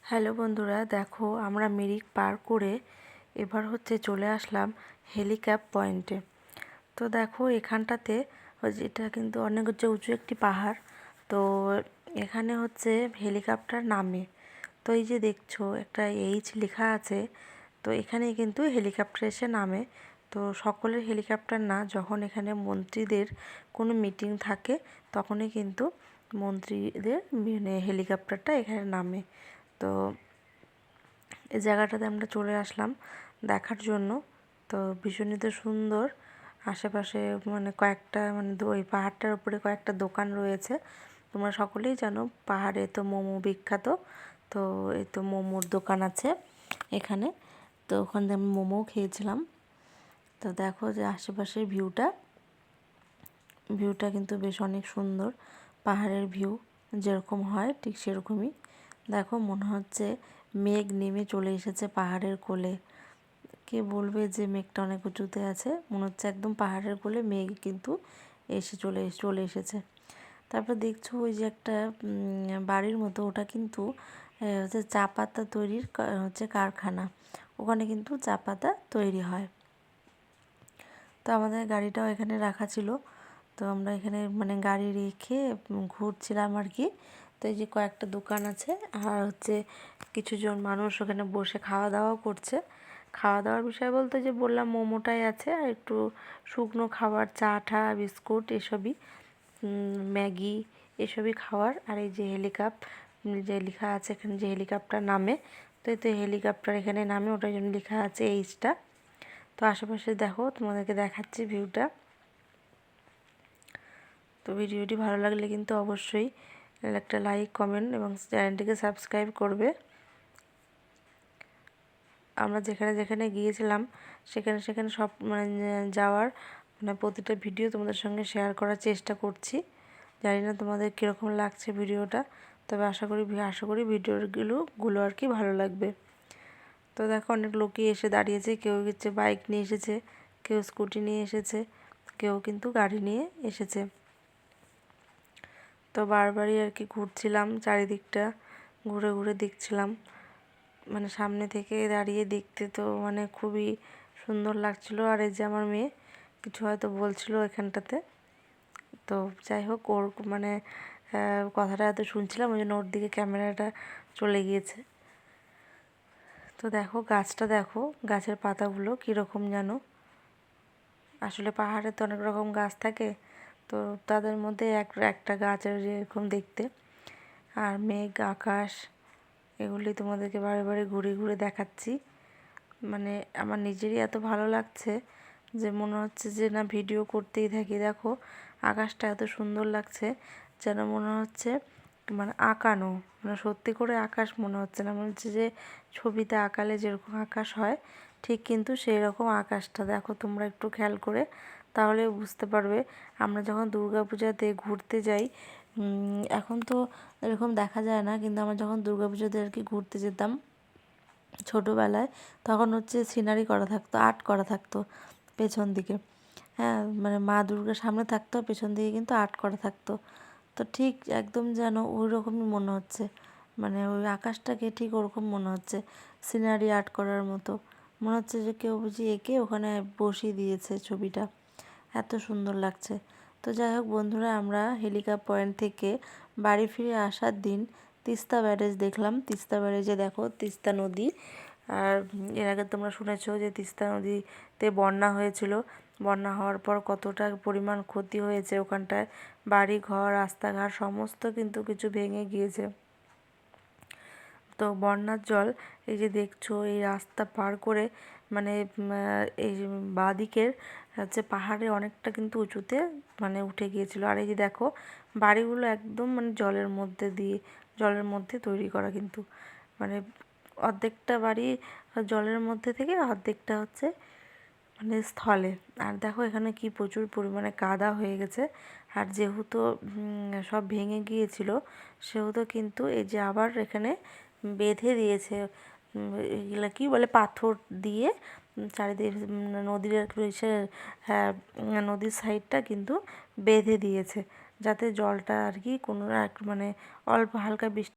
Hello বন্ধুরা, দেখো আমরা মিরিক পার করে এবার চলে আসলাম হেলিক্যাপ পয়েন্টে। তো দেখো এখানটাতে এটা কিন্তু অনেক উঁচু একটি পাহাড়। তো এখানে হেলিকপ্টার নামে। তো এই যে দেখছো একটা এইচ লেখা আছে, তো এখানে কিন্তু হেলিকপ্টার এসে নামে। তো সকলের হেলিকপ্টার না, যখন এখানে মন্ত্রীদের কোনো মিটিং থাকে তখনই কিন্তু মন্ত্রীদের হেলিকপ্টারটা এখানে নামে। তো এই জায়গাটাতে আমরা চলে আসলাম দেখার জন্য। তো ভীষণই তো সুন্দর। আশেপাশে কয়েকটা ওই পাহাড়টার উপরে কয়েকটা দোকান রয়েছে। তোমরা সকলেই জানো পাহাড়ে তো মোমো বিখ্যাত। তো এই তো মোমোর দোকান আছে এখানে। তো ওখান থেকে আমি মোমো খেয়েছিলাম। তো দেখো যে আশেপাশের ভিউটা কিন্তু বেশ অনেক সুন্দর। পাহাড়ের ভিউ যেরকম হয় ঠিক সেরকমই। দেখো মনে হচ্ছে মেঘ নেমে চলে এসেছে পাহাড়ের কোলে। কে বলবে যে মেঘটা অনেক উঁচুতে আছে, মনে হচ্ছে একদম পাহাড়ের কোলে মেঘ কিন্তু চলে এসেছে। তারপর দেখছো ওই যে একটা বাড়ির মতো, ওটা কিন্তু চা পাতা তৈরির কারখানা। ওখানে কিন্তু চা পাতা তৈরি হয়। তো আমাদের গাড়িটাও এখানে রাখা ছিল। তো আমরা এখানে গাড়ি রেখে ঘুরছিলাম আর কি। তো এই যে কয়েকটা দোকান আছে, আর কিছুজন মানুষ ওখানে বসে খাওয়া দাওয়াও করছে। খাওয়া দাওয়ার বিষয় বলতে যে বললাম মোমোটাই আছে, আর একটু শুকনো খাবার চা ঠা বিস্কুট এসবই, ম্যাগি এসবই খাওয়ার। আর এই যে যে লেখা আছে এখানে যে হেলিকপ্টার নামে, তো এই তো হেলিকপ্টার এখানে নামে, ওটার জন্য লেখা আছে এইচটা। তো আশেপাশে দেখো, তোমাদেরকে দেখাচ্ছি ভিউটা। তো ভিডিওটি ভালো লাগলে কিন্তু অবশ্যই একটা লাইক কমেন্ট এবং চ্যানেলটিকে সাবস্ক্রাইব করবে। আমরা যেখানে যেখানে গিয়েছিলাম সেখানে সব যাওয়ার প্রতিটা ভিডিও তোমাদের সঙ্গে শেয়ার করার চেষ্টা করছি। জানি না তোমাদের কীরকম লাগছে ভিডিওটা, তবে আশা করি ভিডিওগুলো আর কি ভালো লাগবে। তো দেখো অনেক লোকই এসে দাঁড়িয়েছে, কেউ বাইক নিয়ে এসেছে, কেউ স্কুটি নিয়ে এসেছে, কেউ কিন্তু গাড়ি নিয়ে এসেছে। তো বারবারই আর কি ঘুরছিলাম চারিদিকটা, ঘুরে ঘুরে দেখছিলাম। সামনে থেকে দাঁড়িয়ে দেখতে তো খুবই সুন্দর লাগছিল। আর এই যে আমার মেয়ে কিছু হয়তো বলছিল এখানটাতে। তো যাই হোক, ওর কথাটা এত শুনছিলাম, ওই জন্য ওর দিকে ক্যামেরাটা চলে গিয়েছে। তো দেখো গাছটা, দেখো গাছের পাতাগুলো কীরকম যেন। আসলে পাহাড়ে তো অনেক রকম গাছ থাকে, তো তাদের মধ্যে একটা গাছের যেরকম দেখতে। আর মেঘ আকাশ এগুলি তোমাদেরকে বারে বারে ঘুরে ঘুরে দেখাচ্ছি। আমার নিজেরই এত ভালো লাগছে যে মনে হচ্ছে যে না ভিডিও করতেই থাকি। দেখো আকাশটা এত সুন্দর লাগছে, যেন মনে হচ্ছে আঁকানো, সত্যি করে আকাশ মনে হচ্ছে না, মনে হচ্ছে যে ছবিতে আঁকালে যেরকম আকাশ হয় ঠিক কিন্তু সেই রকম আকাশটা। দেখো তোমরা একটু খেয়াল করে তাহলে বুঝতে পারবে। আমরা যখন দুর্গাপূজাতে ঘুরতে যাই, এখন তো এরকম দেখা যায় না, কিন্তু আমরা যখন দুর্গাপূজাতে আর কি ঘুরতে যেতাম ছোটোবেলায়, তখন সিনারি করা থাকতো, আর্ট করা থাকতো পেছন দিকে। হ্যাঁ, মা দুর্গার সামনে থাকতো, পেছন দিকে কিন্তু আর্ট করা থাকতো। তো ঠিক একদম যেন ওই রকমই মনে হচ্ছে, ওই আকাশটাকে ঠিক ওরকম মনে হচ্ছে, সিনারি আর্ট করার মতো মনে হচ্ছে যে কেউ বুঝি এঁকে ওখানে বসিয়ে দিয়েছে ছবিটা। এত সুন্দর লাগছে। তো যাই হোক বন্ধুরা, আমরা হেলিকপ্টার পয়েন্ট থেকে বাড়ি ফিরে আসার দিন তিস্তা ব্যারেজ দেখলাম। তিস্তা ব্যারেজে দেখো তিস্তা নদী। আর এর আগে তোমরা শুনেছো যে তিস্তা নদীতে বন্যা হয়েছিল। বন্যা হওয়ার পর কতটা পরিমাণ ক্ষতি হয়েছে ওখানটায়, বাড়ি ঘর রাস্তাঘাট সমস্ত কিন্তু কিছু ভেঙে গিয়েছে। তো বন্যার জল এই যে দেখছো এই রাস্তা পার করে এই বাঁদিকের পাহাড়ে অনেকটা কিন্তু উঁচুতে উঠে গিয়েছিল। আর এই যে দেখো বাড়িগুলো একদম জলের মধ্যে তৈরি করা, কিন্তু অর্ধেকটা বাড়ি জলের মধ্যে থেকে অর্ধেকটা স্থলে। আর দেখো এখানে কি প্রচুর পরিমাণে কাদা হয়ে গেছে। আর যেহেতু সব ভেঙে গিয়েছিল, সেহেতু কিন্তু এই যে আবার এখানে বেঁধে দিয়েছে, এগুলো কি বলে পাথর দিয়ে চারিদিকে নদীর হ্যাঁ, নদীর সাইডটা কিন্তু বেঁধে দিয়েছে, যাতে জলটা আর কি কোনো অল্প হালকা বৃষ্টি